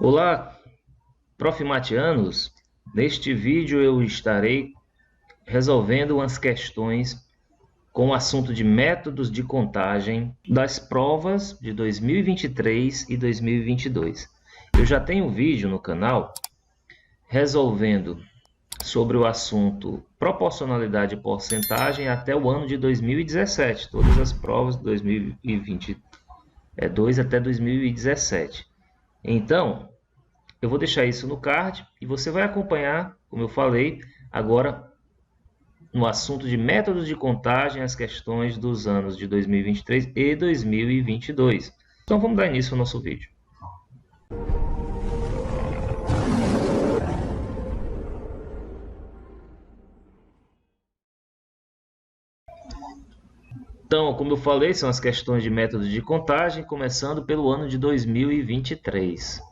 Olá, profimatianos! Neste vídeo eu estarei resolvendo umas questões com o assunto de métodos de contagem das provas de 2023 e 2022. Eu já tenho um vídeo no canal resolvendo sobre o assunto proporcionalidade e porcentagem até o ano de 2017, todas as provas de 2022 até 2017. Então, eu vou deixar isso no card e você vai acompanhar, como eu falei, agora no assunto de métodos de contagem, as questões dos anos de 2023 e 2022. Então vamos dar início ao nosso vídeo. Então, como eu falei, são as questões de métodos de contagem, começando pelo ano de 2023.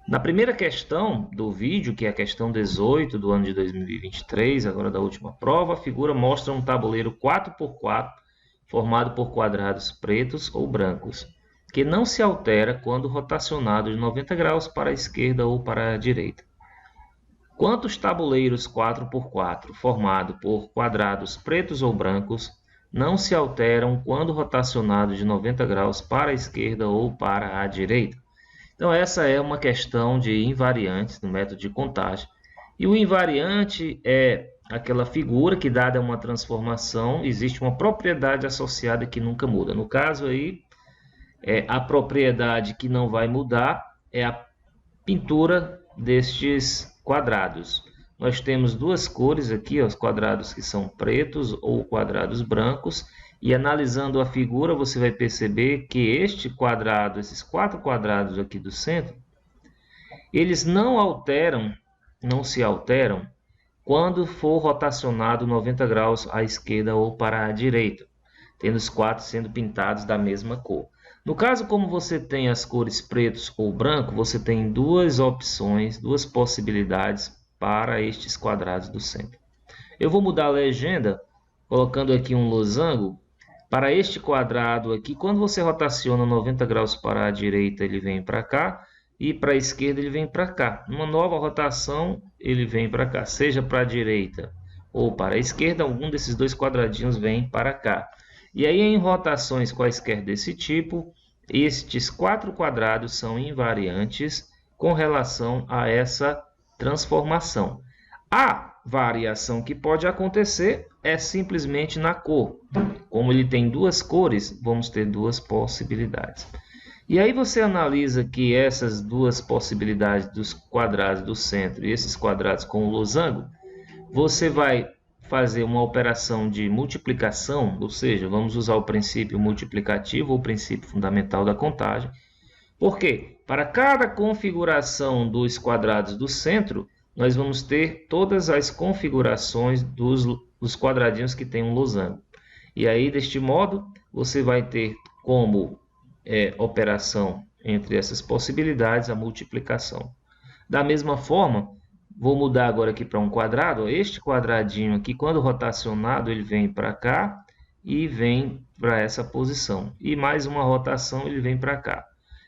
Na primeira questão do vídeo, que é a questão 18 do ano de 2023, agora da última prova, a figura mostra um tabuleiro 4x4 formado por quadrados pretos ou brancos, que não se altera quando rotacionado de 90 graus para a esquerda ou para a direita. Quantos tabuleiros 4x4 formados por quadrados pretos ou brancos não se alteram quando rotacionados de 90 graus para a esquerda ou para a direita? Então, essa é uma questão de invariantes no método de contagem. E o invariante é aquela figura que, dada uma transformação, existe uma propriedade associada que nunca muda. No caso aí, a propriedade que não vai mudar é a pintura destes quadrados. Nós temos duas cores aqui, os quadrados que são pretos ou quadrados brancos. E analisando a figura, você vai perceber que este quadrado, esses quatro quadrados aqui do centro, eles não se alteram quando for rotacionado 90 graus à esquerda ou para a direita, tendo os quatro sendo pintados da mesma cor. No caso, como você tem as cores pretos ou branco, você tem duas opções, duas possibilidades para estes quadrados do centro. Eu vou mudar a legenda, colocando aqui um losango. Para este quadrado aqui, quando você rotaciona 90 graus para a direita, ele vem para cá, e para a esquerda ele vem para cá. Numa nova rotação, ele vem para cá, seja para a direita ou para a esquerda, algum desses dois quadradinhos vem para cá. E aí, em rotações quaisquer desse tipo, estes quatro quadrados são invariantes com relação a essa transformação. A variação que pode acontecer é simplesmente na cor. Como ele tem duas cores, vamos ter duas possibilidades. E aí você analisa que essas duas possibilidades dos quadrados do centro e esses quadrados com o losango, você vai fazer uma operação de multiplicação, ou seja, vamos usar o princípio multiplicativo ou princípio fundamental da contagem. Porque para cada configuração dos quadrados do centro, nós vamos ter todas as configurações dos quadradinhos que tem um losango. E aí, deste modo, você vai ter como operação entre essas possibilidades a multiplicação. Da mesma forma, vou mudar agora aqui para um quadrado. Este quadradinho aqui, quando rotacionado, ele vem para cá e vem para essa posição. E mais uma rotação, ele vem para cá.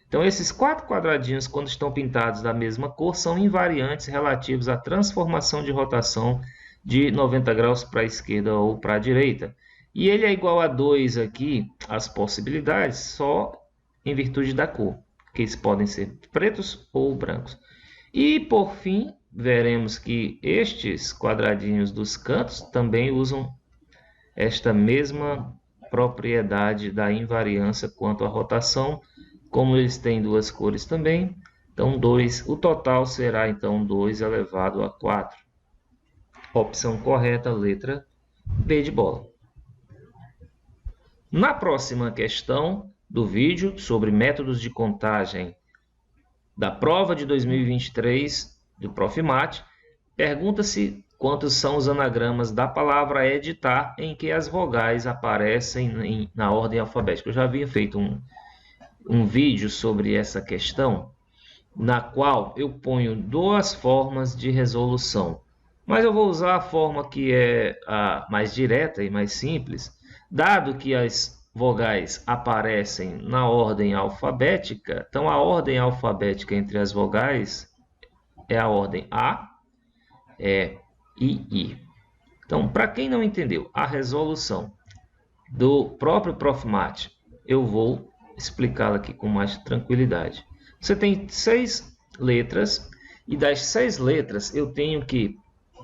Então, esses quatro quadradinhos, quando estão pintados da mesma cor, são invariantes relativos à transformação de rotação de 90 graus para a esquerda ou para a direita. E ele é igual a 2 aqui, as possibilidades, só em virtude da cor, que eles podem ser pretos ou brancos. E, por fim, veremos que estes quadradinhos dos cantos também usam esta mesma propriedade da invariância quanto à rotação. Como eles têm duas cores também, então 2, o total será então 2 elevado a 4. Opção correta, letra B de bola. Na próxima questão do vídeo sobre métodos de contagem da prova de 2023 do Profimate, pergunta-se quantos são os anagramas da palavra editar em que as vogais aparecem na ordem alfabética. Eu já havia feito um vídeo sobre essa questão, na qual eu ponho duas formas de resolução. Mas eu vou usar a forma que é a mais direta e mais simples, dado que as vogais aparecem na ordem alfabética, então a ordem alfabética entre as vogais é a ordem A, E e I. Então, para quem não entendeu a resolução do próprio Profmat, eu vou explicá-la aqui com mais tranquilidade. Você tem 6 letras e das 6 letras eu tenho que,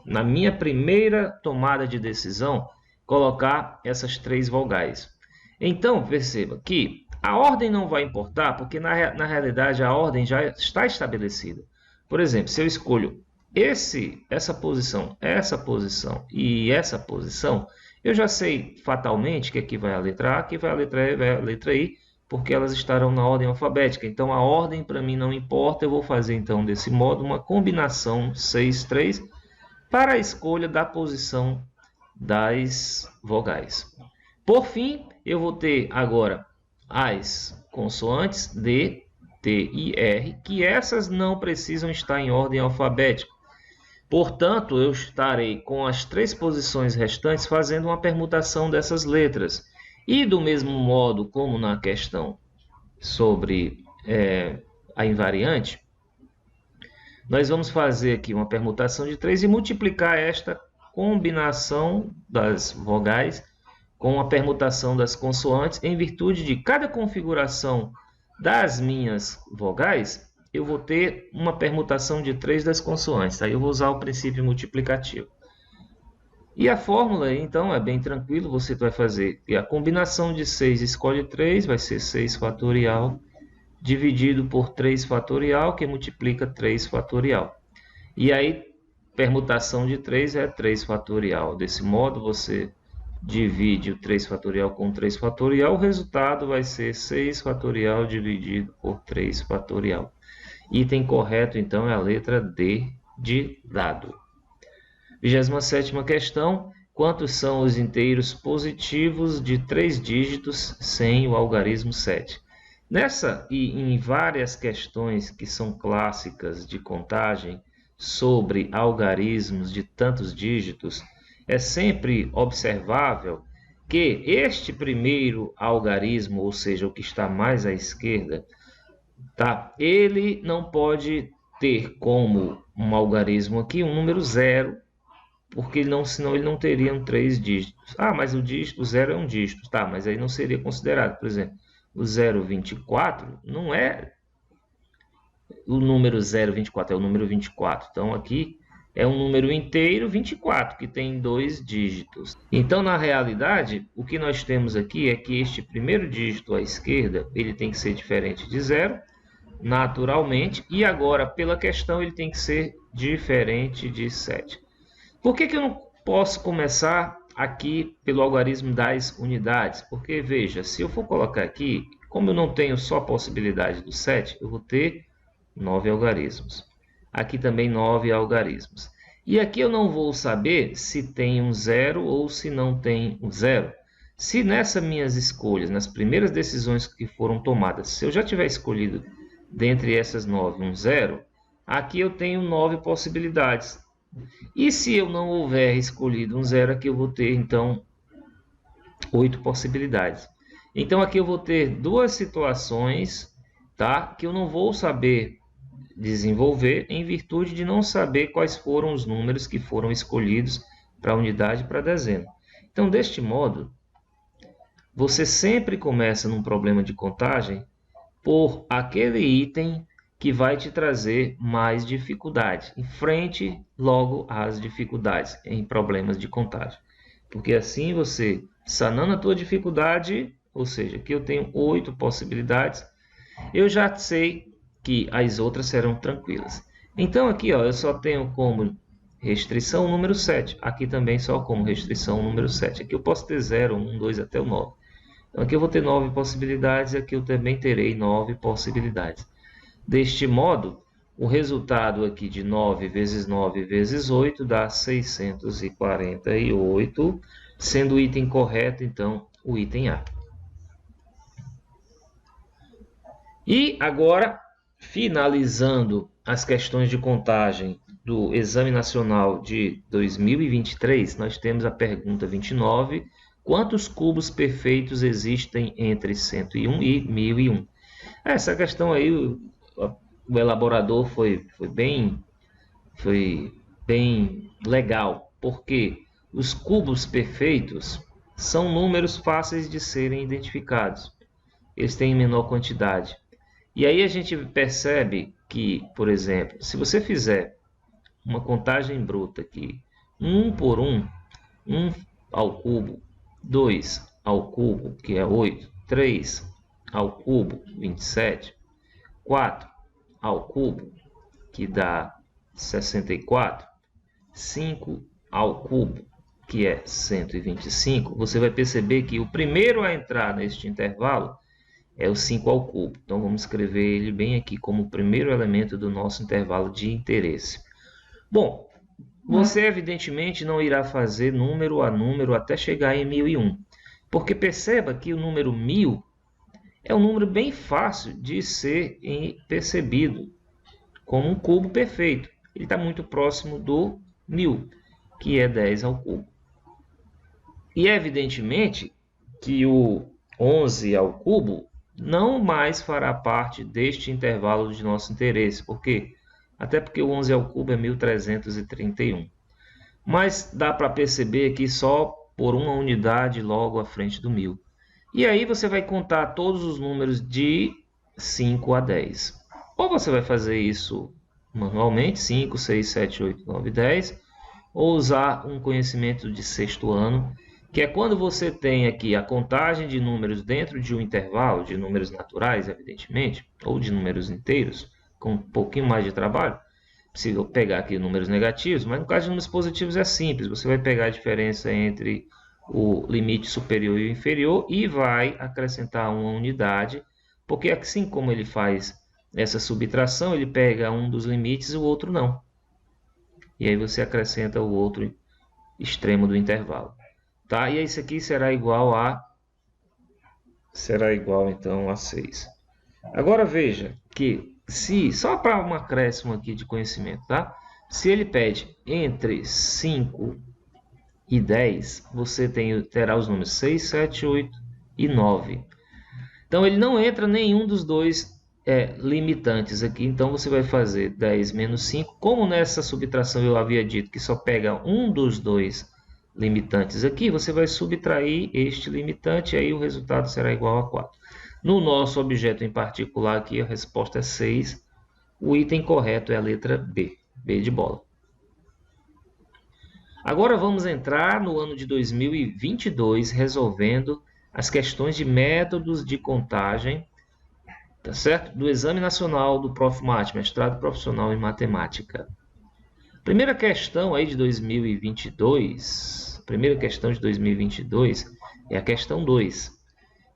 na minha primeira tomada de decisão, colocar essas 3 vogais. Então, perceba que a ordem não vai importar, porque na realidade a ordem já está estabelecida. Por exemplo, se eu escolho essa posição e essa posição, eu já sei fatalmente que aqui vai a letra A, aqui vai a letra E, vai a letra I, porque elas estarão na ordem alfabética. Então a ordem para mim não importa, eu vou fazer então desse modo uma combinação 6-3 para a escolha da posição das vogais. Por fim, eu vou ter agora as consoantes D, T e R, que essas não precisam estar em ordem alfabética. Portanto, eu estarei com as 3 posições restantes fazendo uma permutação dessas letras. E do mesmo modo como na questão sobre a invariante, nós vamos fazer aqui uma permutação de 3 e multiplicar esta combinação das vogais com a permutação das consoantes, em virtude de cada configuração das minhas vogais, eu vou ter uma permutação de 3 das consoantes. Aí eu vou usar o princípio multiplicativo. E a fórmula, então, é bem tranquilo. Você vai fazer a combinação de 6, escolhe 3, vai ser 6 fatorial, dividido por 3 fatorial, que multiplica 3 fatorial. E aí, permutação de 3 é 3 fatorial. Desse modo, você divide o 3 fatorial com 3 fatorial, o resultado vai ser 6 fatorial dividido por 3 fatorial. Item correto, então, é a letra D de dado. 27ª questão. Quantos são os inteiros positivos de 3 dígitos sem o algarismo 7? Nessa e em várias questões que são clássicas de contagem sobre algarismos de tantos dígitos, é sempre observável que este primeiro algarismo, ou seja, o que está mais à esquerda, tá? Ele não pode ter como um algarismo aqui um número 0, porque senão ele não teria 3 dígitos. Ah, mas o dígito 0 é um dígito, tá? Mas aí não seria considerado. Por exemplo, o 0,24 não é o número 0,24, é o número 24. Então aqui é um número inteiro 24, que tem 2 dígitos. Então, na realidade, o que nós temos aqui é que este primeiro dígito à esquerda, ele tem que ser diferente de 0, naturalmente, e agora, pela questão, ele tem que ser diferente de 7. Por que eu não posso começar aqui pelo algarismo das unidades? Porque, veja, se eu for colocar aqui, como eu não tenho só a possibilidade do 7, eu vou ter 9 algarismos. Aqui também 9 algarismos. E aqui eu não vou saber se tem um 0 ou se não tem um 0. Se nessas minhas escolhas, nas primeiras decisões que foram tomadas, se eu já tiver escolhido dentre essas 9 um 0, aqui eu tenho 9 possibilidades. E se eu não houver escolhido um 0, aqui eu vou ter, então, 8 possibilidades. Então, aqui eu vou ter 2 situações, tá, que eu não vou saber desenvolver em virtude de não saber quais foram os números que foram escolhidos para a unidade e para a dezena. Então, deste modo, você sempre começa num problema de contagem por aquele item que vai te trazer mais dificuldade. Enfrente logo as dificuldades em problemas de contagem. Porque assim você, sanando a tua dificuldade, ou seja, aqui eu tenho 8 possibilidades, eu já sei que as outras serão tranquilas. Então aqui ó, eu só tenho como restrição o número 7. Aqui também só como restrição o número 7. Aqui eu posso ter 0, 1, 2 até o 9. Então aqui eu vou ter 9 possibilidades e aqui eu também terei 9 possibilidades. Deste modo, o resultado aqui de 9 vezes 9 vezes 8 dá 648, sendo o item correto, então, o item A. E agora, finalizando as questões de contagem do Exame Nacional de 2023, nós temos a pergunta 29 Quantos cubos perfeitos existem entre 101 e 1001? Essa questão aí, o elaborador foi bem legal, porque os cubos perfeitos são números fáceis de serem identificados. Eles têm menor quantidade. E aí a gente percebe que, por exemplo, se você fizer uma contagem bruta aqui, 1 por 1, 1 ao cubo, 2 ao cubo, que é 8, 3 ao cubo, 27, 4 ao cubo, que dá 64, 5 ao cubo, que é 125, você vai perceber que o primeiro a entrar neste intervalo é o 5 ao cubo. Então vamos escrever ele bem aqui como o primeiro elemento do nosso intervalo de interesse. Bom, você evidentemente não irá fazer número a número até chegar em 1001, porque perceba que o número 1000 é um número bem fácil de ser percebido como um cubo perfeito. Ele está muito próximo do 1000, que é 10 ao cubo. E evidentemente que o 11 ao cubo não mais fará parte deste intervalo de nosso interesse. Por quê? Até porque o 11 ao cubo é 1331. Mas dá para perceber aqui só por uma unidade logo à frente do 1000. E aí você vai contar todos os números de 5 a 10. Ou você vai fazer isso manualmente, 5, 6, 7, 8, 9, 10, ou usar um conhecimento de sexto ano, que é quando você tem aqui a contagem de números dentro de um intervalo, de números naturais, evidentemente, ou de números inteiros, com um pouquinho mais de trabalho. É possível pegar aqui números negativos, mas no caso de números positivos é simples. Você vai pegar a diferença entre o limite superior e o inferior e vai acrescentar uma unidade, porque assim como ele faz essa subtração, ele pega um dos limites e o outro não. E aí você acrescenta o outro extremo do intervalo. Tá? E isso aqui será igual então a 6. Agora veja que só para um acréscimo aqui de conhecimento, tá? Se ele pede entre 5 e 10, você terá os números 6, 7, 8 e 9. Então ele não entra nenhum dos dois limitantes aqui, então você vai fazer 10 menos 5. Como nessa subtração eu havia dito que só pega um dos dois limitantes aqui, você vai subtrair este limitante e aí o resultado será igual a 4. No nosso objeto em particular aqui, a resposta é 6. O item correto é a letra B, B de bola. Agora vamos entrar no ano de 2022 resolvendo as questões de métodos de contagem, tá certo? Do Exame Nacional do Profmat, mestrado profissional em matemática. Primeira questão aí de 2022, primeira questão de 2022 é a questão 2,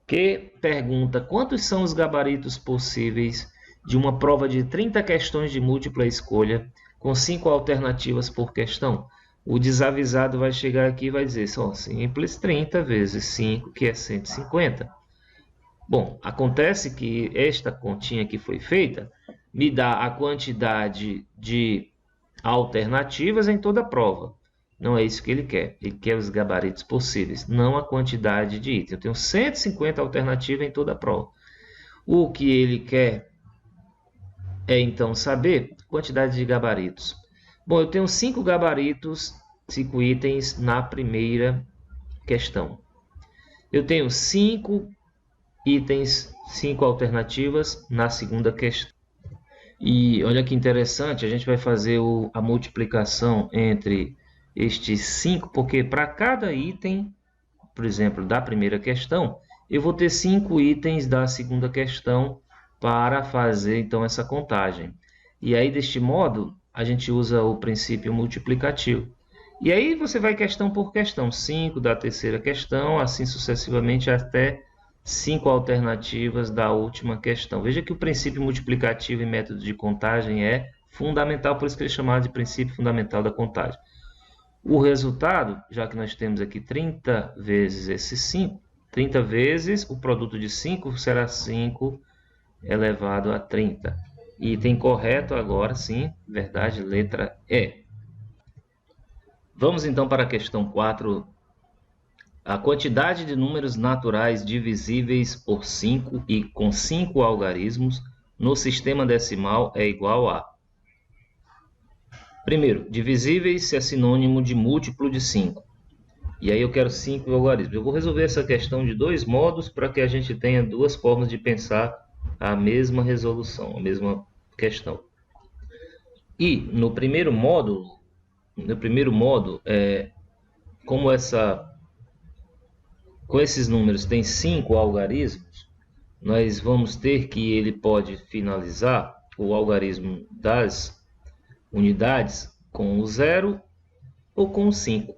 que pergunta quantos são os gabaritos possíveis de uma prova de 30 questões de múltipla escolha com 5 alternativas por questão. O desavisado vai chegar aqui e vai dizer, só simples, 30 vezes 5, que é 150. Bom, acontece que esta continha que foi feita me dá a quantidade de alternativas em toda a prova. Não é isso que ele quer. Ele quer os gabaritos possíveis, não a quantidade de itens. Eu tenho 150 alternativas em toda a prova. O que ele quer é, então, saber a quantidade de gabaritos. Bom, eu tenho 5 gabaritos, 5 itens na primeira questão. Eu tenho 5 itens, 5 alternativas na segunda questão. E olha que interessante, a gente vai fazer a multiplicação entre estes 5, porque para cada item, por exemplo, da primeira questão, eu vou ter 5 itens da segunda questão para fazer então essa contagem. E aí, deste modo, a gente usa o princípio multiplicativo. E aí você vai questão por questão, 5 da terceira questão, assim sucessivamente até 5 alternativas da última questão. Veja que o princípio multiplicativo e método de contagem é fundamental, por isso que ele é chamado de princípio fundamental da contagem. O resultado, já que nós temos aqui 30 vezes esses 5, 30 vezes o produto de 5 será 5 elevado a 30. Item correto agora, sim, verdade, letra E. Vamos então para a questão 4 A quantidade de números naturais divisíveis por 5 e com 5 algarismos no sistema decimal é igual a... Primeiro, divisíveis é sinônimo de múltiplo de 5. E aí eu quero 5 algarismos. Eu vou resolver essa questão de dois modos para que a gente tenha duas formas de pensar a mesma resolução, a mesma questão. E no primeiro modo, como com esses números tem 5 algarismos, nós vamos ter que ele pode finalizar o algarismo das unidades com o 0 ou com o 5.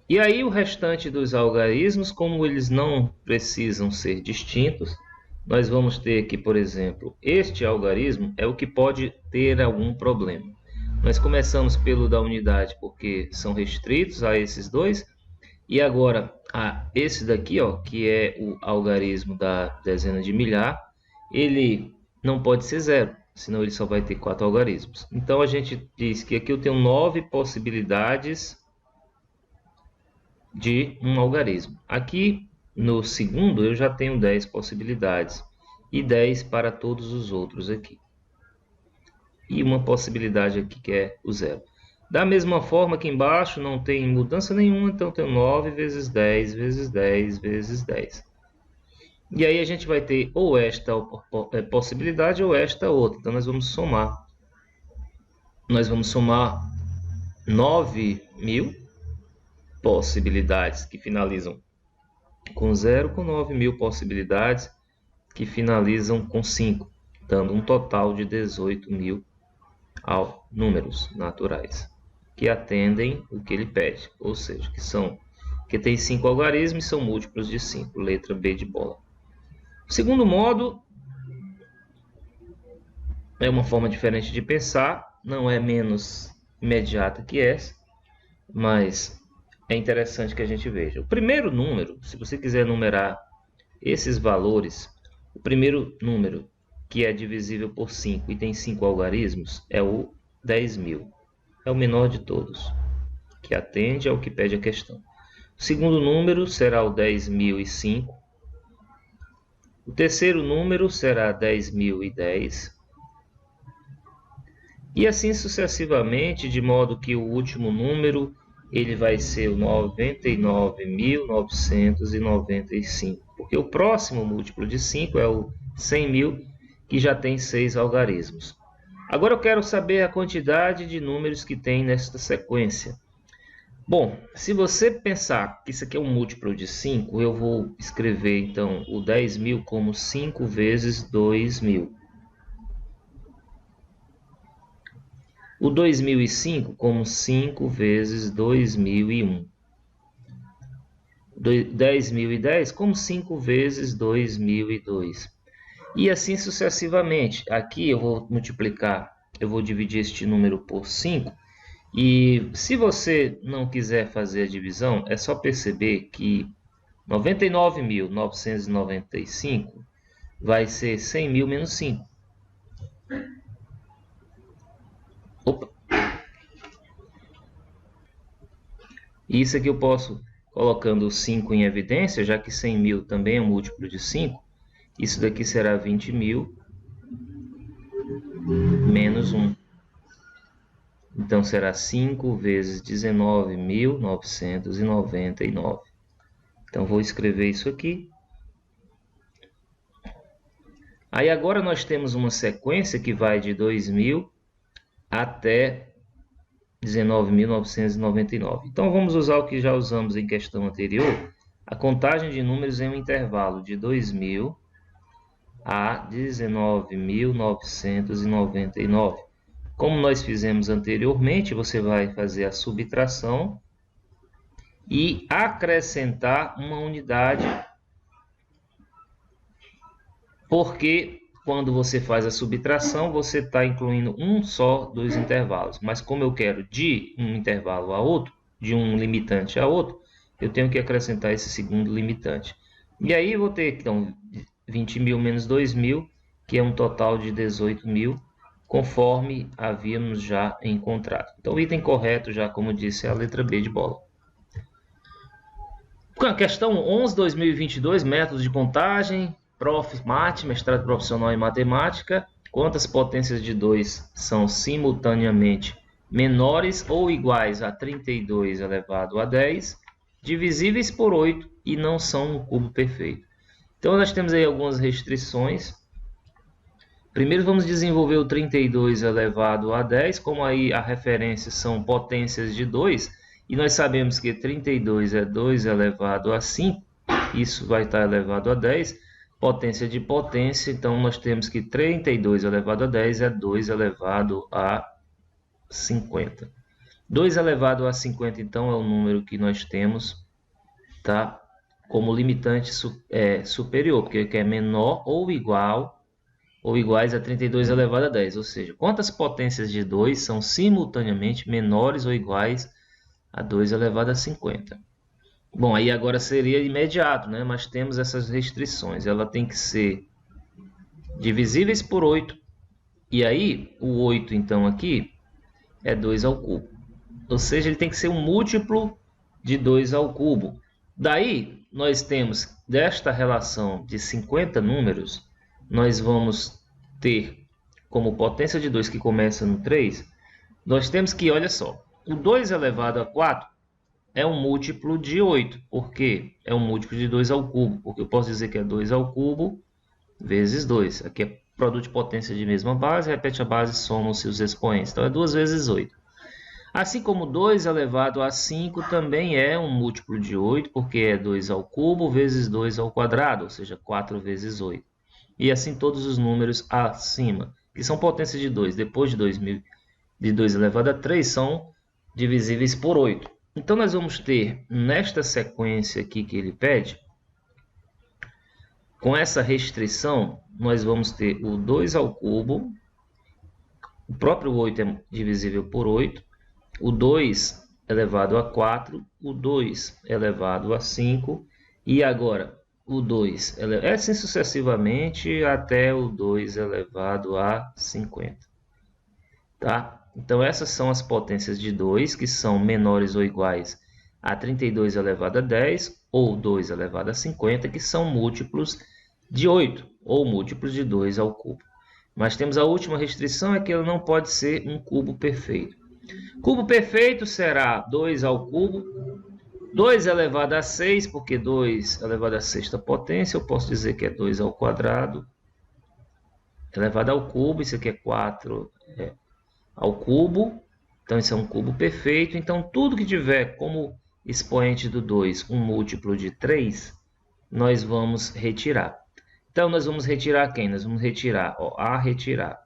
E aí o restante dos algarismos, como eles não precisam ser distintos, nós vamos ter que, por exemplo, este algarismo é o que pode ter algum problema. Nós começamos pelo da unidade porque são restritos a esses dois. E agora, esse daqui, ó, que é o algarismo da dezena de milhar, ele não pode ser 0, senão ele só vai ter 4 algarismos. Então, a gente diz que aqui eu tenho 9 possibilidades de um algarismo. Aqui, no segundo, eu já tenho 10 possibilidades. E 10 para todos os outros aqui. E uma possibilidade aqui que é o 0. Da mesma forma, aqui embaixo não tem mudança nenhuma, então eu tenho 9 vezes 10 vezes 10 vezes 10. E aí a gente vai ter ou esta possibilidade ou esta outra. Então nós vamos somar. Nós vamos somar 9.000 possibilidades que finalizam com 0 com 9.000 possibilidades que finalizam com 5, dando um total de 18.000 números naturais que atendem o que ele pede, ou seja, que tem 5 algarismos e são múltiplos de 5, letra B de bola. O segundo modo é uma forma diferente de pensar, não é menos imediata que essa, mas é interessante que a gente veja. O primeiro número, se você quiser numerar esses valores, o primeiro número que é divisível por 5 e tem 5 algarismos é o 10.000. É o menor de todos, que atende ao que pede a questão. O segundo número será o 10.005. O terceiro número será 10.010. E assim sucessivamente, de modo que o último número ele vai ser o 99.995. Porque o próximo múltiplo de 5 é o 100.000, que já tem 6 algarismos. Agora eu quero saber a quantidade de números que tem nesta sequência. Bom, se você pensar que isso aqui é um múltiplo de 5, eu vou escrever então o 10.000 como 5 vezes 2.000. O 2005 como 5 vezes 2001. 10.010 como 5 vezes 2002. E assim sucessivamente. Aqui eu vou multiplicar, eu vou dividir este número por 5. E se você não quiser fazer a divisão, é só perceber que 99.995 vai ser 100.000 menos 5. Opa. E isso aqui eu posso colocando o 5 em evidência, já que 100.000 também é um múltiplo de 5. Isso daqui será 20.000 menos 1. Então será 5 vezes 19.999. Então vou escrever isso aqui. Aí agora nós temos uma sequência que vai de 2.000 até 19.999. Então vamos usar o que já usamos em questão anterior. A contagem de números em um intervalo de 2.000 a 19.999. Como nós fizemos anteriormente, você vai fazer a subtração e acrescentar uma unidade, porque quando você faz a subtração, você está incluindo um só dos intervalos. Mas como eu quero de um intervalo a outro, de um limitante a outro, eu tenho que acrescentar esse segundo limitante. E aí eu vou ter, então, 20.000 menos 2.000, que é um total de 18.000, conforme havíamos já encontrado. Então, o item correto, já como disse, é a letra B de bola. Questão 11, 2022, métodos de contagem, Prof. Mate, mestrado profissional em matemática. Quantas potências de 2 são simultaneamente menores ou iguais a 32 elevado a 10, divisíveis por 8 e não são um cubo perfeito? Então, nós temos aí algumas restrições. Primeiro, vamos desenvolver o 32 elevado a 10, como aí a referência são potências de 2, e nós sabemos que 32 é 2 elevado a 5, isso vai estar elevado a 10, potência de potência, então nós temos que 32 elevado a 10 é 2 elevado a 50. 2 elevado a 50, então, é o número que nós temos, tá, como limitante superior, porque é menor ou igual ou iguais a 32 elevado a 10, ou seja, quantas potências de 2 são simultaneamente menores ou iguais a 2 elevado a 50? Bom, aí agora seria imediato, né? Mas temos essas restrições. Ela tem que ser divisíveis por 8. E aí, o 8, então, aqui é 2 ao cubo. Ou seja, ele tem que ser um múltiplo de 2 ao cubo. Daí, nós temos, desta relação de 50 números, nós vamos ter como potência de 2 que começa no 3, nós temos que, olha só, o 2 elevado a 4 é um múltiplo de 8. Por quê? É um múltiplo de 2 ao cubo, porque eu posso dizer que é 2 ao cubo vezes 2. Aqui é produto de potência de mesma base, repete a base, soma os seus expoentes. Então, é 2 vezes 8. Assim como 2 elevado a 5 também é um múltiplo de 8, porque é 2 ao cubo vezes 2 ao quadrado, ou seja, 4 vezes 8. E assim todos os números acima, que são potências de 2, depois de 2 elevado a 3, são divisíveis por 8. Então, nós vamos ter, nesta sequência aqui que ele pede, com essa restrição, nós vamos ter o 2 ao cubo, o próprio 8 é divisível por 8, o 2 elevado a 4, o 2 elevado a 5, e agora o 2, assim sucessivamente até o 2 elevado a 50. Tá? Então, essas são as potências de 2, que são menores ou iguais a 32 elevado a 10, ou 2 elevado a 50, que são múltiplos de 8, ou múltiplos de 2 ao cubo. Mas temos a última restrição, é que ele não pode ser um cubo perfeito. Cubo perfeito será 2 ao cubo, 2 elevado a 6, porque 2 elevado a sexta potência, eu posso dizer que é 2 ao quadrado, elevado ao cubo, isso aqui é 4 ao cubo, então isso é um cubo perfeito. Então, tudo que tiver como expoente do 2 um múltiplo de 3, nós vamos retirar. Então, nós vamos retirar quem? Nós vamos retirar, retirar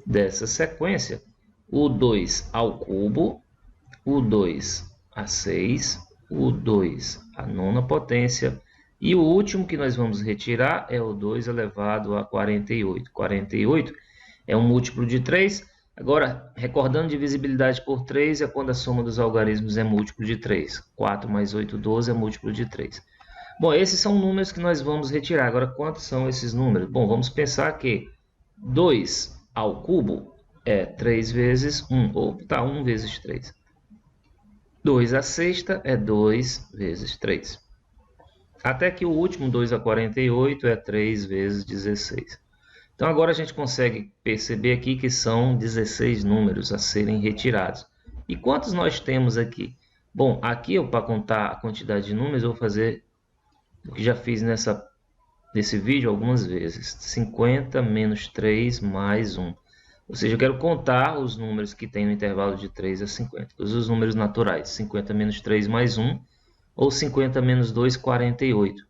dessa sequência o 2 ao cubo, o 2 a 6, o 2 a nona potência, e o último que nós vamos retirar é o 2 elevado a 48. 48 é um múltiplo de 3. Agora, recordando divisibilidade por 3 é quando a soma dos algarismos é múltiplo de 3. 4 mais 8, 12 é múltiplo de 3. Bom, esses são números que nós vamos retirar. Agora, quantos são esses números? Bom, vamos pensar que 2 ao cubo é 3 vezes 1, ou 1 vezes 3. 2 à sexta é 2 vezes 3. Até que o último, 2 a 48, é 3 vezes 16. Então, agora a gente consegue perceber aqui que são 16 números a serem retirados. E quantos nós temos aqui? Bom, aqui, para contar a quantidade de números, eu vou fazer o que já fiz nesse vídeo algumas vezes. 50 menos 3 mais 1. Ou seja, eu quero contar os números que tem no intervalo de 3 a 50. Todos os números naturais. 50 menos 3 mais 1. Ou 50 menos 2, 48.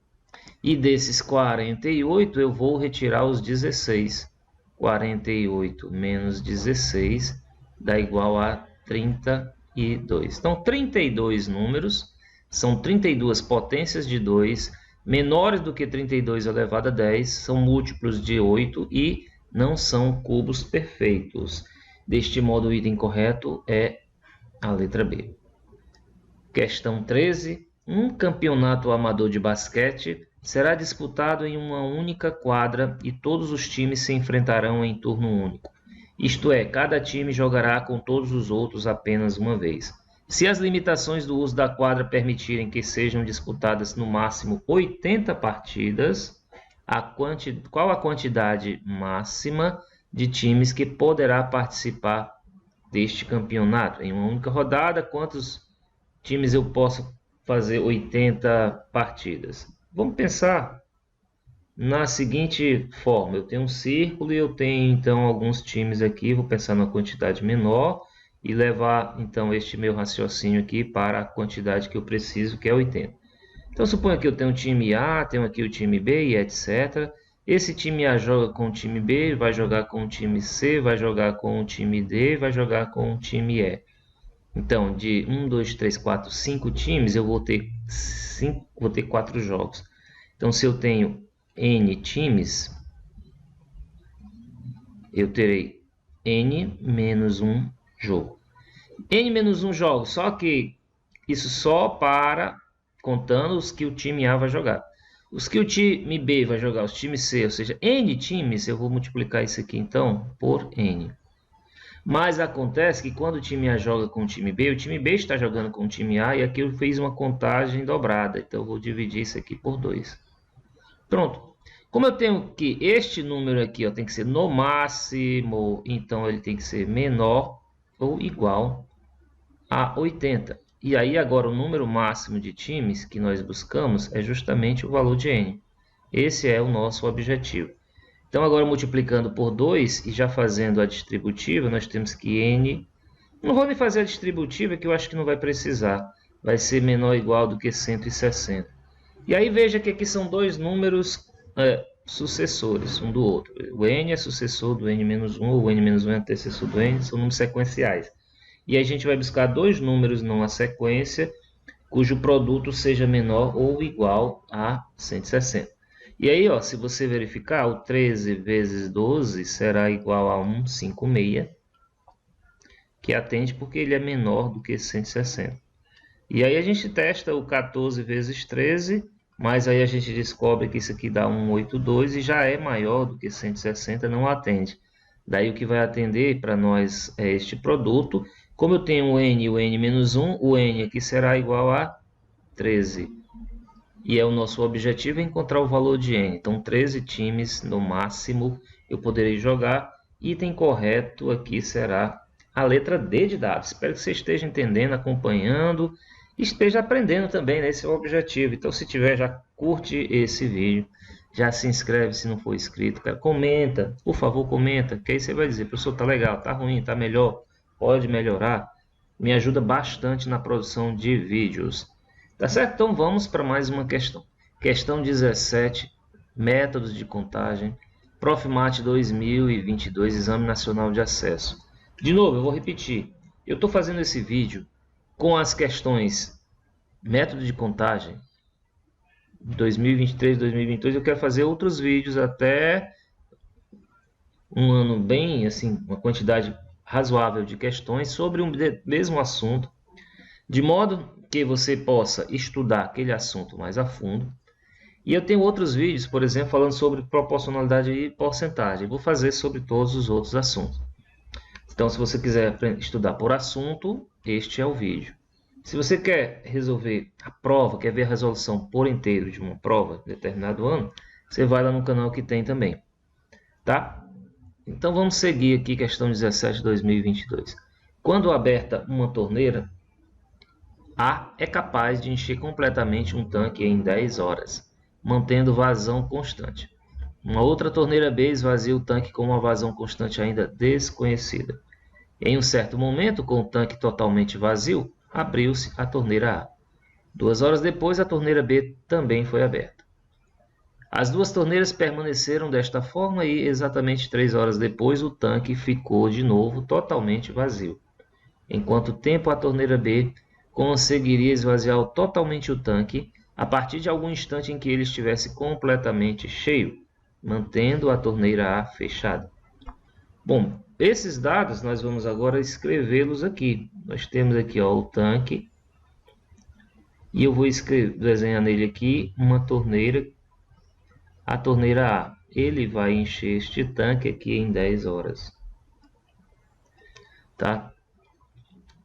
E desses 48, eu vou retirar os 16. 48 menos 16 dá igual a 32. Então, 32 números são 32 potências de 2, menores do que 32 elevado a 10, são múltiplos de 8 e não são cubos perfeitos. Deste modo, o item correto é a letra B. Questão 13. Um campeonato amador de basquete será disputado em uma única quadra e todos os times se enfrentarão em turno único. Isto é, cada time jogará com todos os outros apenas uma vez. Se as limitações do uso da quadra permitirem que sejam disputadas no máximo 80 partidas, qual a quantidade máxima de times que poderá participar deste campeonato? Em uma única rodada, quantos times eu posso fazer 80 partidas? Vamos pensar na seguinte forma: eu tenho um círculo e eu tenho então alguns times aqui, vou pensar numa quantidade menor e levar então este meu raciocínio aqui para a quantidade que eu preciso, que é 80. Então suponha que eu tenho um time A, tenho aqui o time B e etc. Esse time A joga com o time B, vai jogar com o time C, vai jogar com o time D, vai jogar com o time E. Então, de 1, 2, 3, 4, 5 times, eu vou ter 4 jogos. Então, se eu tenho N times, eu terei N menos 1 jogo. N menos 1 jogos, só que isso só para contando os que o time A vai jogar. Os que o time B vai jogar, os times C, ou seja, N times, eu vou multiplicar isso aqui então por N. Mas acontece que quando o time A joga com o time B está jogando com o time A e aqui eu fiz uma contagem dobrada. Então eu vou dividir isso aqui por 2. Pronto. Como eu tenho que este número aqui ó, tem que ser no máximo, então ele tem que ser menor ou igual a 80. E aí agora o número máximo de times que nós buscamos é justamente o valor de N. Esse é o nosso objetivo. Então agora multiplicando por 2 e já fazendo a distributiva, nós temos que N... Não vou nem fazer a distributiva que eu acho que não vai precisar. Vai ser menor ou igual do que 160. E aí veja que aqui são dois números sucessores um do outro. O N é sucessor do N-1, ou o N-1 é antecessor do N, são números sequenciais. E a gente vai buscar dois números numa sequência cujo produto seja menor ou igual a 160. E aí, ó, se você verificar, o 13 vezes 12 será igual a 156, que atende porque ele é menor do que 160. E aí a gente testa o 14 vezes 13, mas aí a gente descobre que isso aqui dá 182 e já é maior do que 160, não atende. Daí o que vai atender para nós é este produto. Como eu tenho o N e o N-1, o N aqui será igual a 13. E é o nosso objetivo encontrar o valor de N. Então 13 times no máximo eu poderei jogar. Item correto aqui será a letra D de dado. Espero que você esteja entendendo, acompanhando e esteja aprendendo também, né? Esse é o objetivo. Então se tiver, já curte esse vídeo. Já se inscreve se não for inscrito. Cara, comenta, por favor, comenta. Que aí você vai dizer, professor, tá legal, tá ruim, tá melhor, pode melhorar. Me ajuda bastante na produção de vídeos. Tá certo? Então vamos para mais uma questão. Questão 17, métodos de contagem. Profmat 2022, Exame Nacional de Acesso. De novo, eu vou repetir. Eu estou fazendo esse vídeo com as questões método de contagem 2023, 2022. Eu quero fazer outros vídeos até um ano bem, assim, uma quantidade razoável de questões sobre o mesmo assunto, de modo que você possa estudar aquele assunto mais a fundo. E eu tenho outros vídeos, por exemplo, falando sobre proporcionalidade e porcentagem. Vou fazer sobre todos os outros assuntos. Então, se você quiser estudar por assunto, este é o vídeo. Se você quer resolver a prova, quer ver a resolução por inteiro de uma prova de determinado ano, você vai lá no canal que tem também. Tá? Então, vamos seguir aqui, questão 17 de 2022. Quando aberta uma torneira, A é capaz de encher completamente um tanque em 10 horas, mantendo vazão constante. Uma outra torneira B esvazia o tanque com uma vazão constante ainda desconhecida. Em um certo momento, com o tanque totalmente vazio, abriu-se a torneira A. 2 horas depois, a torneira B também foi aberta. As duas torneiras permaneceram desta forma e, exatamente 3 horas depois, o tanque ficou de novo totalmente vazio. Em quanto tempo a torneira B conseguiria esvaziar totalmente o tanque a partir de algum instante em que ele estivesse completamente cheio, mantendo a torneira A fechada? Bom, esses dados nós vamos agora escrevê-los aqui. Nós temos aqui ó, o tanque e eu vou desenhar nele aqui uma torneira, a torneira A. Ele vai encher este tanque aqui em 10 horas. Tá?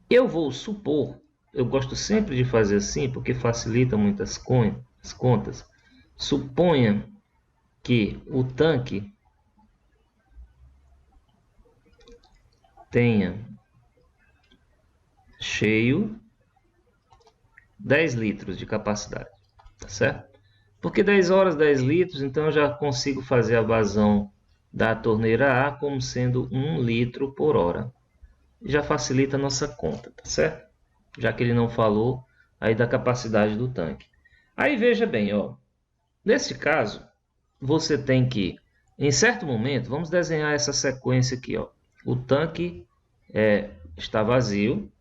Eu vou supor eu gosto sempre de fazer assim, porque facilita muitas contas. Suponha que o tanque tenha cheio 10 litros de capacidade, tá certo? Porque 10 horas, 10 litros, então eu já consigo fazer a vazão da torneira A como sendo 1 litro por hora. Já facilita a nossa conta, tá certo? Já que ele não falou aí da capacidade do tanque. Aí veja bem, ó, nesse caso, você tem que, em certo momento, vamos desenhar essa sequência aqui, ó. O tanque está vazio.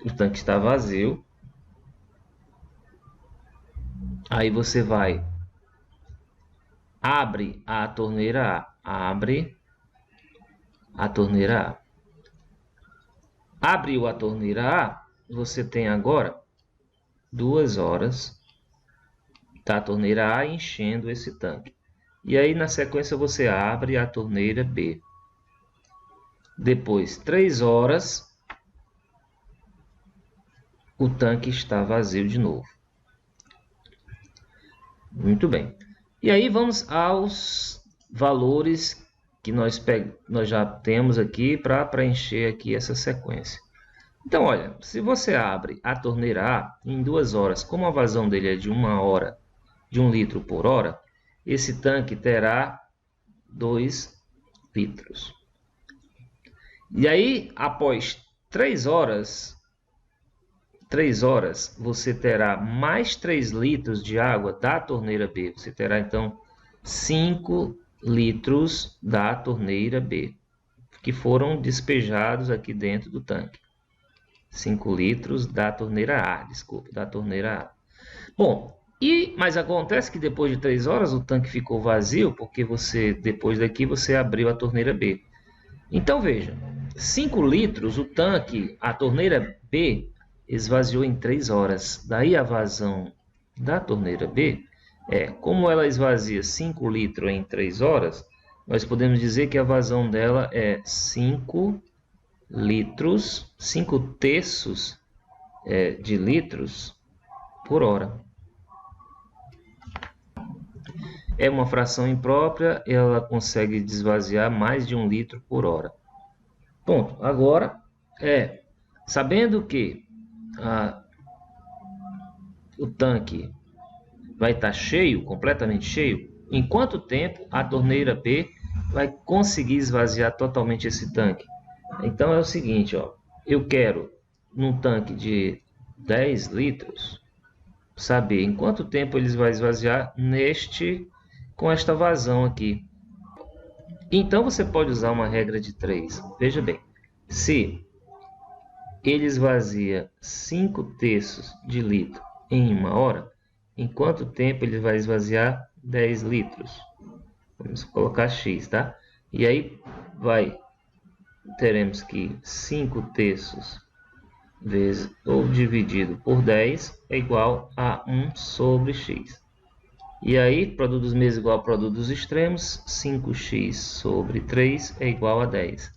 O tanque está vazio. Aí você vai, abre a torneira A. Abre a torneira A. Abriu a torneira A, você tem agora 2 horas da torneira A enchendo esse tanque. E aí na sequência você abre a torneira B. Depois 3 horas, o tanque está vazio de novo. Muito bem. E aí vamos aos valores que nós já temos aqui para preencher aqui essa sequência. Então, olha, se você abre a torneira A em 2 horas, como a vazão dele é de 1 hora, de 1 litro por hora, esse tanque terá 2 litros. E aí, após 3 horas, você terá mais 3 litros de água da torneira B. Você terá, então, 5 litros da torneira B, que foram despejados aqui dentro do tanque. 5 litros da torneira A, desculpa, da torneira A. Bom, mas acontece que depois de 3 horas o tanque ficou vazio, porque depois daqui você abriu a torneira B. Então veja, 5 litros o tanque, a torneira B, esvaziou em 3 horas. Daí a vazão da torneira B como ela esvazia 5 litros em 3 horas, nós podemos dizer que a vazão dela é 5 litros, 5 terços de litros por hora. É uma fração imprópria, ela consegue desvaziar mais de 1 litro por hora. Ponto. Agora, sabendo que o tanque vai estar cheio, completamente cheio, em quanto tempo a torneira B vai conseguir esvaziar totalmente esse tanque? Então é o seguinte, ó, eu quero num tanque de 10 litros saber em quanto tempo ele vai esvaziar com esta vazão aqui. Então você pode usar uma regra de 3. Veja bem, se ele esvazia 5 terços de litro em 1 hora, em quanto tempo ele vai esvaziar 10 litros? Vamos colocar X, tá? E aí teremos que 5 terços vezes ou dividido por 10 é igual a 1 sobre X. E aí, produto dos meios igual a produto dos extremos, 5x sobre 3 é igual a 10.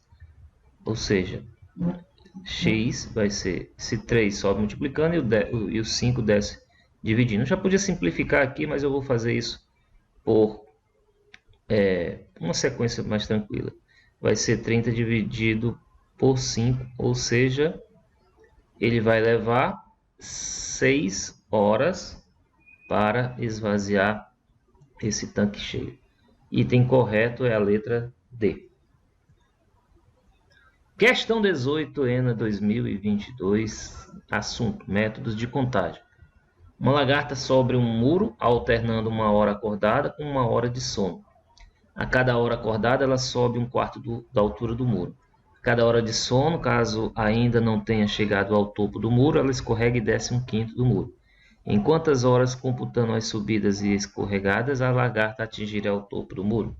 Ou seja, x vai ser, se 3 sobe multiplicando e o 5 desce dividindo. Eu já podia simplificar aqui, mas eu vou fazer isso por uma sequência mais tranquila. Vai ser 30 dividido por 5, ou seja, ele vai levar 6 horas para esvaziar esse tanque cheio. Item correto é a letra D. Questão 18, ENA 2022, assunto, métodos de contagem. Uma lagarta sobe um muro, alternando 1 hora acordada com 1 hora de sono. A cada hora acordada, ela sobe 1/4 da altura do muro. Cada hora de sono, caso ainda não tenha chegado ao topo do muro, ela escorrega e desce 1/5 do muro. Em quantas horas, computando as subidas e escorregadas, a lagarta atingirá o topo do muro?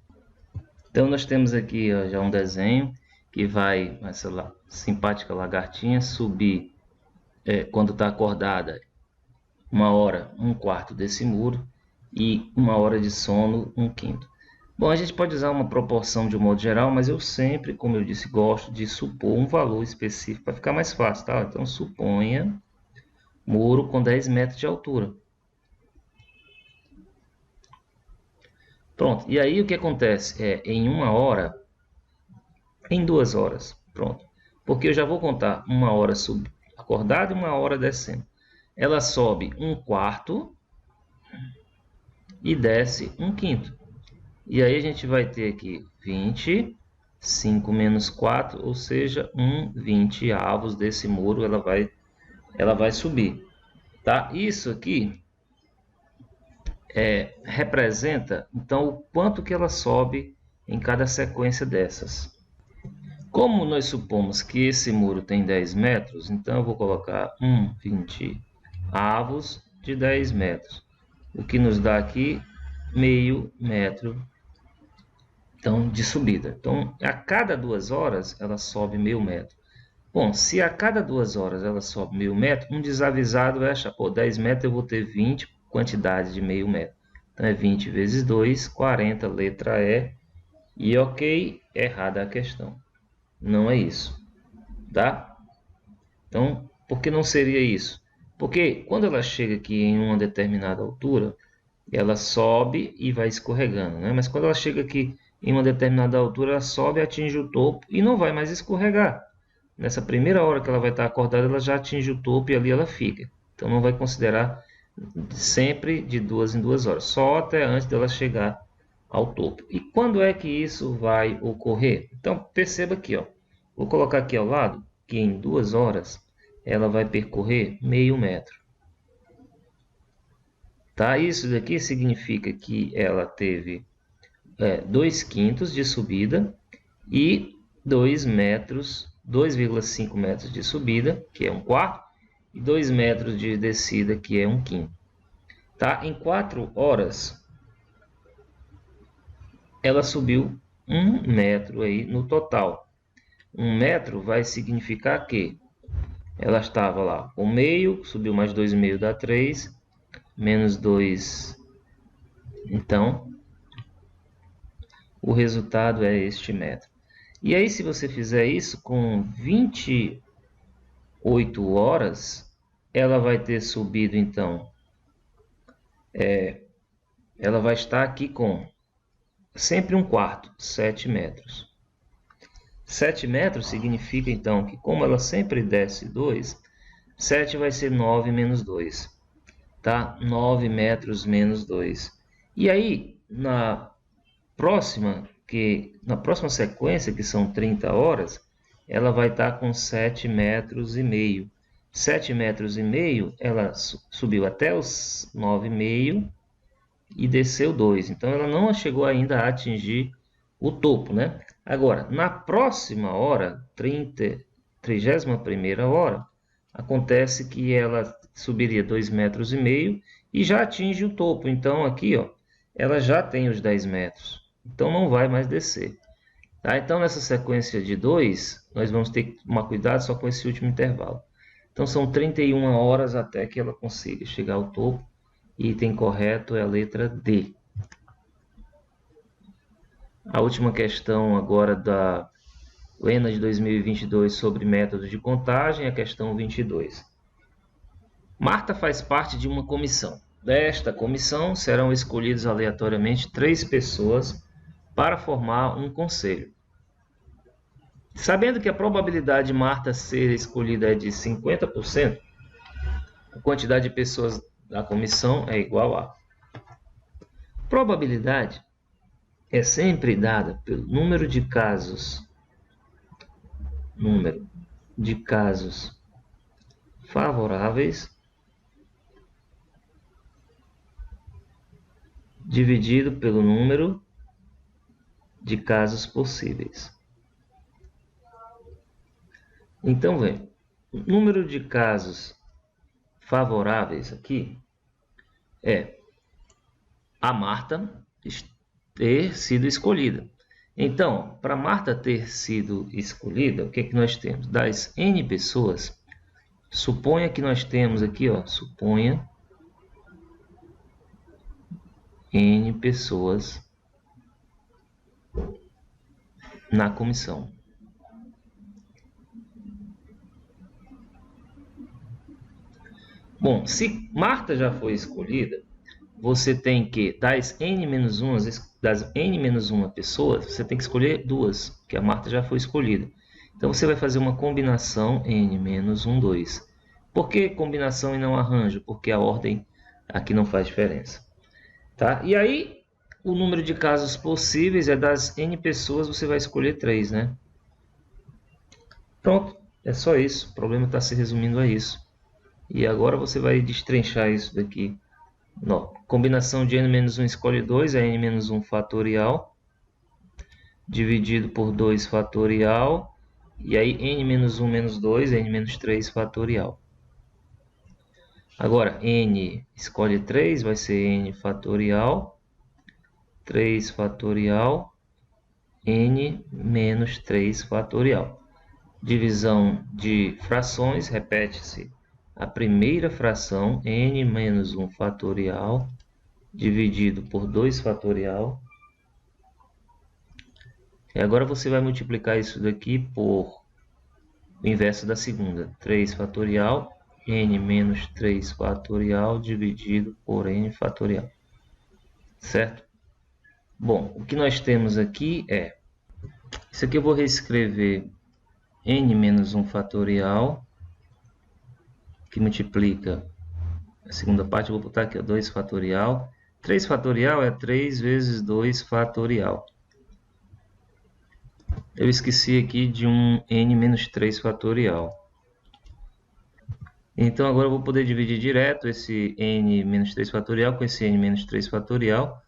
Então, nós temos aqui já um desenho que vai, essa simpática lagartinha, subir, quando está acordada, 1 hora, 1/4 desse muro, e 1 hora de sono, 1/5. Bom, a gente pode usar uma proporção de um modo geral, mas eu sempre, como eu disse, gosto de supor um valor específico para ficar mais fácil, tá? Então, suponha muro com 10 metros de altura. Pronto, e aí o que acontece? Em 1 hora, em 2 horas, pronto. Porque eu já vou contar 1 hora acordada e 1 hora descendo. Ela sobe 1/4 e desce 1/5. E aí a gente vai ter aqui 20, 5 menos 4, ou seja, 1/20 avos desse muro ela vai subir. Tá? Isso aqui representa, então, o quanto que ela sobe em cada sequência dessas. Como nós supomos que esse muro tem 10 metros, então eu vou colocar 1/20 avos de 10 metros, o que nos dá aqui meio metro, então, de subida. Então, a cada 2 horas ela sobe meio metro. Bom, se a cada 2 horas ela sobe meio metro, um desavisado vai achar, pô, 10 metros eu vou ter 20 quantidades de meio metro. Então é 20 vezes 2, 40, letra E. E ok, errada a questão. Não é isso, tá? Então, por que não seria isso? Porque quando ela chega aqui em uma determinada altura, ela sobe e vai escorregando, né? Mas quando ela chega aqui em uma determinada altura, ela sobe, atinge o topo e não vai mais escorregar. Nessa primeira hora que ela vai estar acordada, ela já atinge o topo e ali ela fica. Então não vai considerar sempre de 2 em 2 horas, só até antes dela chegar ao topo. E quando é que isso vai ocorrer? Então perceba aqui, ó. Vou colocar aqui ao lado que em 2 horas ela vai percorrer meio metro. Tá? Isso daqui significa que ela teve 2/5 de subida e 2,5 metros de subida, que é 1/4, e 2 metros de descida, que é 1/5. Tá? Em 4 horas, ela subiu 1 metro aí no total. 1 metro vai significar que ela estava lá com meio, subiu mais 2,5 dá 3, menos 2. Então, o resultado é este metro. E aí, se você fizer isso com 28 horas, ela vai ter subido, então, ela vai estar aqui com sempre 1/4, 7 metros. 7 metros significa, então, que como ela sempre desce 2, 7 vai ser 9 menos 2. Tá? 9 metros menos 2. E aí, na próxima sequência, que são 30 horas, ela vai estar com 7 metros e meio. 7 metros e meio, ela subiu até os 9,5 e desceu 2. Então, ela não chegou ainda a atingir o topo, né? Agora, na próxima hora, 31ª hora, acontece que ela subiria 2,5 metros e já atinge o topo. Então, aqui, ó, ela já tem os 10 metros. Então, não vai mais descer. Tá? Então, nessa sequência de 2, nós vamos ter que tomar cuidado só com esse último intervalo. Então, são 31 horas até que ela consiga chegar ao topo. E item correto é a letra D. A última questão agora da ENA de 2022 sobre métodos de contagem, a questão 22. Marta faz parte de uma comissão. Desta comissão serão escolhidas aleatoriamente 3 pessoas para formar um conselho. Sabendo que a probabilidade de Marta ser escolhida é de 50%, a quantidade de pessoas da comissão é igual a... Probabilidade é sempre dada pelo número de casos favoráveis dividido pelo número de casos possíveis. Então, vem, o número de casos favoráveis aqui é a Marta ter sido escolhida. Então, para Marta ter sido escolhida, o que é que nós temos? Das N pessoas, suponha que nós temos aqui, ó, suponha N pessoas na comissão. Bom, se Marta já foi escolhida, você tem que, das n-1 pessoas, você tem que escolher duas, que a Marta já foi escolhida. Então, você vai fazer uma combinação n-1, 2. Por que combinação e não arranjo? Porque a ordem aqui não faz diferença. Tá? E aí, o número de casos possíveis é das n pessoas, você vai escolher 3, né? Pronto, é só isso. O problema está se resumindo a isso. E agora você vai destrinchar isso daqui. Não. Combinação de n-1 escolhe 2 é n-1 fatorial dividido por 2 fatorial, e aí n-1 menos 2 é n-3 fatorial. Agora n escolhe 3 vai ser n fatorial 3 fatorial n menos 3 fatorial. Divisão de frações, repete-se a primeira fração, n menos 1 fatorial, dividido por 2 fatorial. E agora você vai multiplicar isso daqui por o inverso da segunda. 3 fatorial, n menos 3 fatorial, dividido por n fatorial. Certo? Bom, o que nós temos aqui é... Isso aqui eu vou reescrever n menos 1 fatorial, que multiplica a segunda parte, eu vou botar aqui, ó, 2 fatorial. 3 fatorial é 3 vezes 2 fatorial. Eu esqueci aqui de um n menos 3 fatorial. Então agora eu vou poder dividir direto esse n menos 3 fatorial com esse n menos 3 fatorial.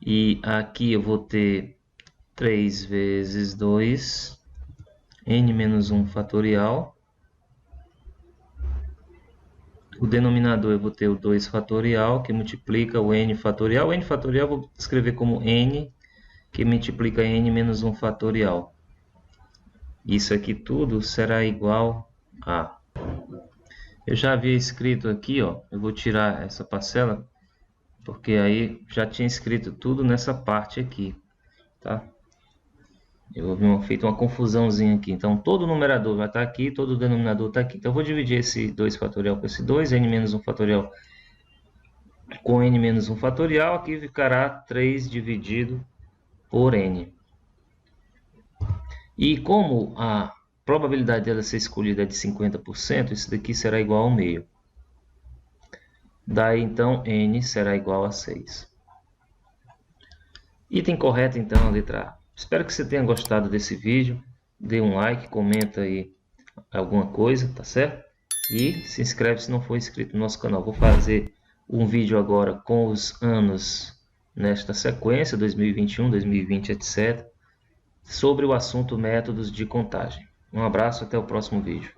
E aqui eu vou ter 3 vezes 2, n menos 1 fatorial. O denominador eu vou ter o 2 fatorial, que multiplica o n fatorial. O n fatorial eu vou escrever como n, que multiplica n menos 1 fatorial. Isso aqui tudo será igual a... Eu já havia escrito aqui, ó, eu vou tirar essa parcela, porque aí já tinha escrito tudo nessa parte aqui, tá? Eu havia feito uma confusãozinha aqui. Então, todo o numerador vai estar aqui, todo o denominador está aqui. Então, eu vou dividir esse 2 fatorial com esse 2, n menos 1 fatorial com n menos 1 fatorial. Aqui ficará 3 dividido por n. E como a probabilidade dela ser escolhida é de 50%, isso daqui será igual ao meio. Daí, então, n será igual a 6. Item correto, então, a letra A. Espero que você tenha gostado desse vídeo. Dê um like, comenta aí alguma coisa, tá certo? E se inscreve se não for inscrito no nosso canal. Vou fazer um vídeo agora com os anos nesta sequência, 2021, 2020, etc. sobre o assunto métodos de contagem. Um abraço, até o próximo vídeo.